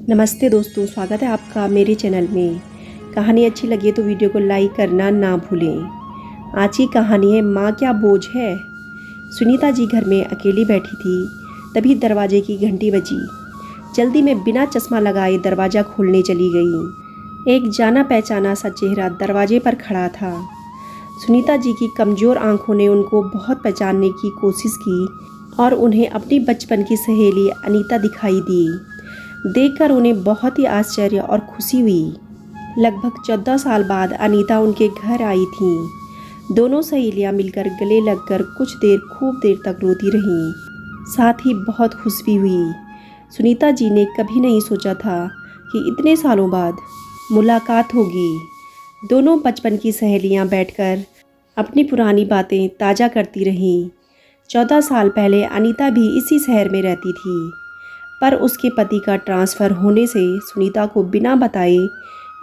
नमस्ते दोस्तों, स्वागत है आपका मेरे चैनल में। कहानी अच्छी लगी तो वीडियो को लाइक करना ना भूलें। आज की कहानी है माँ क्या बोझ है। सुनीता जी घर में अकेली बैठी थी, तभी दरवाजे की घंटी बजी। जल्दी में बिना चश्मा लगाए दरवाज़ा खोलने चली गई। एक जाना पहचाना सा चेहरा दरवाजे पर खड़ा था। सुनीता जी की कमज़ोर आंखों ने उनको बहुत पहचानने की कोशिश की और उन्हें अपनी बचपन की सहेली अनीता दिखाई दी। देखकर उन्हें बहुत ही आश्चर्य और खुशी हुई। लगभग 14 साल बाद अनीता उनके घर आई थीं। दोनों सहेलियां मिलकर गले लगकर कुछ देर खूब देर तक रोती रहीं, साथ ही बहुत खुश भी हुई। सुनीता जी ने कभी नहीं सोचा था कि इतने सालों बाद मुलाकात होगी। दोनों बचपन की सहेलियां बैठकर अपनी पुरानी बातें ताज़ा करती रहीं। 14 साल पहले अनीता भी इसी शहर में रहती थी, पर उसके पति का ट्रांसफ़र होने से सुनीता को बिना बताए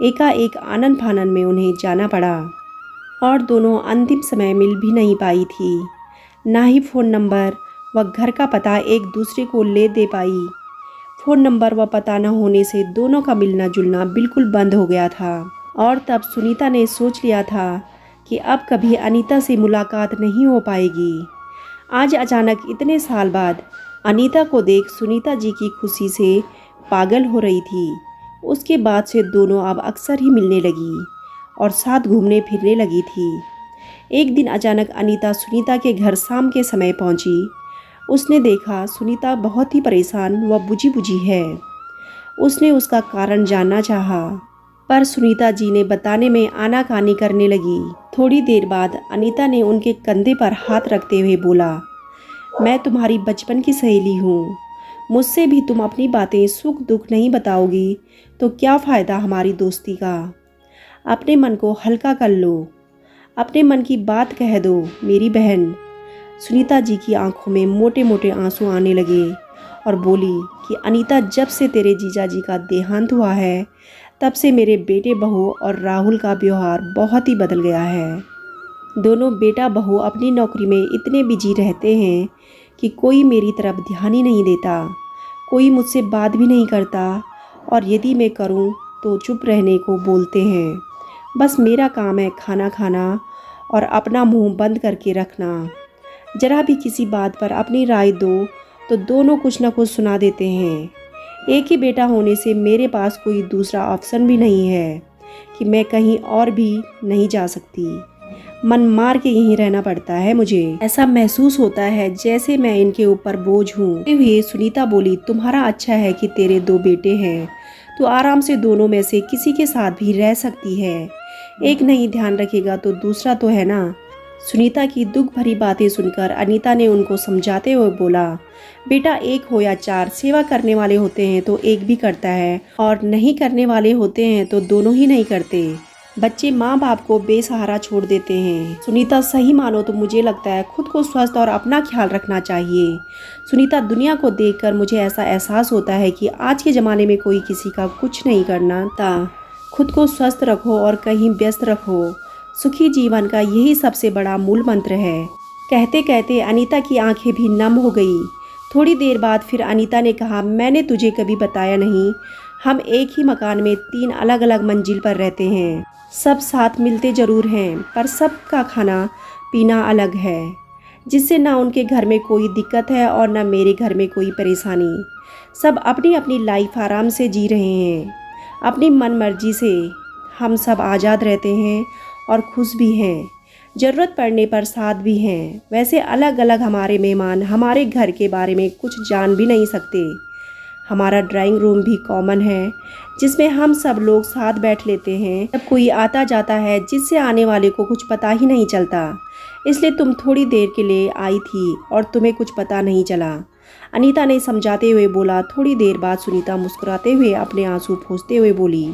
एकाएक आनन फानन में उन्हें जाना पड़ा और दोनों अंतिम समय मिल भी नहीं पाई थी। ना ही फ़ोन नंबर व घर का पता एक दूसरे को ले दे पाई। फ़ोन नंबर व पता न होने से दोनों का मिलना जुलना बिल्कुल बंद हो गया था और तब सुनीता ने सोच लिया था कि अब कभी अनीता से मुलाकात नहीं हो पाएगी। आज अचानक इतने साल बाद अनीता को देख सुनीता जी की खुशी से पागल हो रही थी। उसके बाद से दोनों अब अक्सर ही मिलने लगी और साथ घूमने फिरने लगी थी। एक दिन अचानक अनीता सुनीता के घर शाम के समय पहुंची। उसने देखा सुनीता बहुत ही परेशान व बुझी बुझी है। उसने उसका कारण जानना चाहा, पर सुनीता जी ने बताने में आनाकानी करने लगी। थोड़ी देर बाद अनीता ने उनके कंधे पर हाथ रखते हुए बोला, मैं तुम्हारी बचपन की सहेली हूँ। मुझसे भी तुम अपनी बातें सुख दुख नहीं बताओगी तो क्या फ़ायदा हमारी दोस्ती का। अपने मन को हल्का कर लो, अपने मन की बात कह दो मेरी बहन। सुनीता जी की आंखों में मोटे मोटे आंसू आने लगे और बोली कि अनीता, जब से तेरे जीजा जी का देहांत हुआ है तब से मेरे बेटे बहू और राहुल का व्यवहार बहुत ही बदल गया है। दोनों बेटा बहू अपनी नौकरी में इतने बिजी रहते हैं कि कोई मेरी तरफ ध्यान ही नहीं देता, कोई मुझसे बात भी नहीं करता और यदि मैं करूं तो चुप रहने को बोलते हैं। बस मेरा काम है खाना खाना और अपना मुंह बंद करके रखना। ज़रा भी किसी बात पर अपनी राय दो तो दोनों कुछ न कुछ सुना देते हैं। एक ही बेटा होने से मेरे पास कोई दूसरा ऑप्शन भी नहीं है कि मैं कहीं और भी नहीं जा सकती। मन मार के यहीं रहना पड़ता है। मुझे ऐसा महसूस होता है जैसे मैं इनके ऊपर बोझ हूँ। हुए सुनीता बोली, तुम्हारा अच्छा है कि तेरे 2 बेटे हैं, तो आराम से दोनों में से किसी के साथ भी रह सकती है। एक नहीं ध्यान रखेगा तो दूसरा तो है ना। सुनीता की दुख भरी बातें सुनकर अनीता ने उनको समझाते हुए बोला, बेटा, एक हो या 4 सेवा करने वाले होते हैं तो एक भी करता है और नहीं करने वाले होते हैं तो दोनों ही नहीं करते। बच्चे माँ बाप को बेसहारा छोड़ देते हैं। सुनीता, सही मानो तो मुझे लगता है खुद को स्वस्थ और अपना ख्याल रखना चाहिए। सुनीता, दुनिया को देखकर मुझे ऐसा एहसास होता है कि आज के ज़माने में कोई किसी का कुछ नहीं करना था। खुद को स्वस्थ रखो और कहीं व्यस्त रखो। सुखी जीवन का यही सबसे बड़ा मूल मंत्र है। कहते कहते अनीता की आंखें भी नम हो गई। थोड़ी देर बाद फिर अनीता ने कहा, मैंने तुझे कभी बताया नहीं, हम एक ही मकान में 3 अलग अलग मंजिल पर रहते हैं। सब साथ मिलते ज़रूर हैं, पर सबका खाना पीना अलग है, जिससे ना उनके घर में कोई दिक्कत है और ना मेरे घर में कोई परेशानी। सब अपनी अपनी लाइफ आराम से जी रहे हैं, अपनी मन मर्जी से। हम सब आज़ाद रहते हैं और खुश भी हैं, ज़रूरत पड़ने पर साथ भी हैं। वैसे अलग अलग हमारे मेहमान हमारे घर के बारे में कुछ जान भी नहीं सकते। हमारा ड्राइंग रूम भी कॉमन है, जिसमें हम सब लोग साथ बैठ लेते हैं। जब कोई आता जाता है जिससे आने वाले को कुछ पता ही नहीं चलता। इसलिए तुम थोड़ी देर के लिए आई थी और तुम्हें कुछ पता नहीं चला, अनीता ने समझाते हुए बोला। थोड़ी देर बाद सुनीता मुस्कुराते हुए अपने आंसू पोंछते हुए बोली,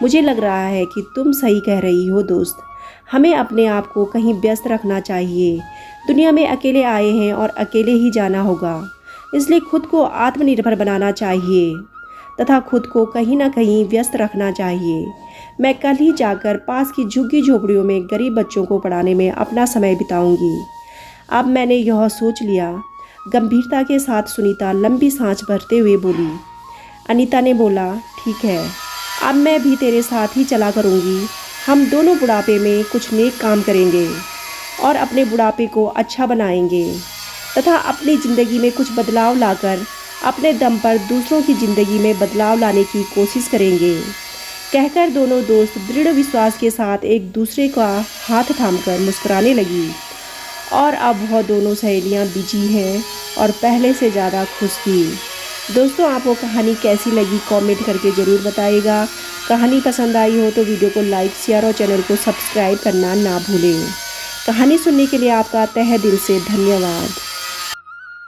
मुझे लग रहा है कि तुम सही कह रही हो दोस्त। हमें अपने आप को कहीं व्यस्त रखना चाहिए। दुनिया में अकेले आए हैं और अकेले ही जाना होगा, इसलिए खुद को आत्मनिर्भर बनाना चाहिए तथा खुद को कहीं ना कहीं व्यस्त रखना चाहिए। मैं कल ही जाकर पास की झुग्गी झोपड़ियों में गरीब बच्चों को पढ़ाने में अपना समय बिताऊंगी। अब मैंने यह सोच लिया। गंभीरता के साथ सुनीता लंबी सांस भरते हुए बोली, अनीता ने बोला, ठीक है, अब मैं भी तेरे साथ ही चला करूँगी। हम दोनों बुढ़ापे में कुछ नेक काम करेंगे और अपने बुढ़ापे को अच्छा बनाएंगे तथा अपनी ज़िंदगी में कुछ बदलाव लाकर अपने दम पर दूसरों की ज़िंदगी में बदलाव लाने की कोशिश करेंगे। कहकर दोनों दोस्त दृढ़ विश्वास के साथ एक दूसरे का हाथ थामकर मुस्कुराने लगी और अब वह दोनों सहेलियां बिजी हैं और पहले से ज़्यादा खुश थी। दोस्तों, आपको कहानी कैसी लगी कमेंट करके ज़रूर बताइएगा। कहानी पसंद आई हो तो वीडियो को लाइक, शेयर और चैनल को सब्सक्राइब करना ना भूलें। कहानी सुनने के लिए आपका तहे दिल से धन्यवाद।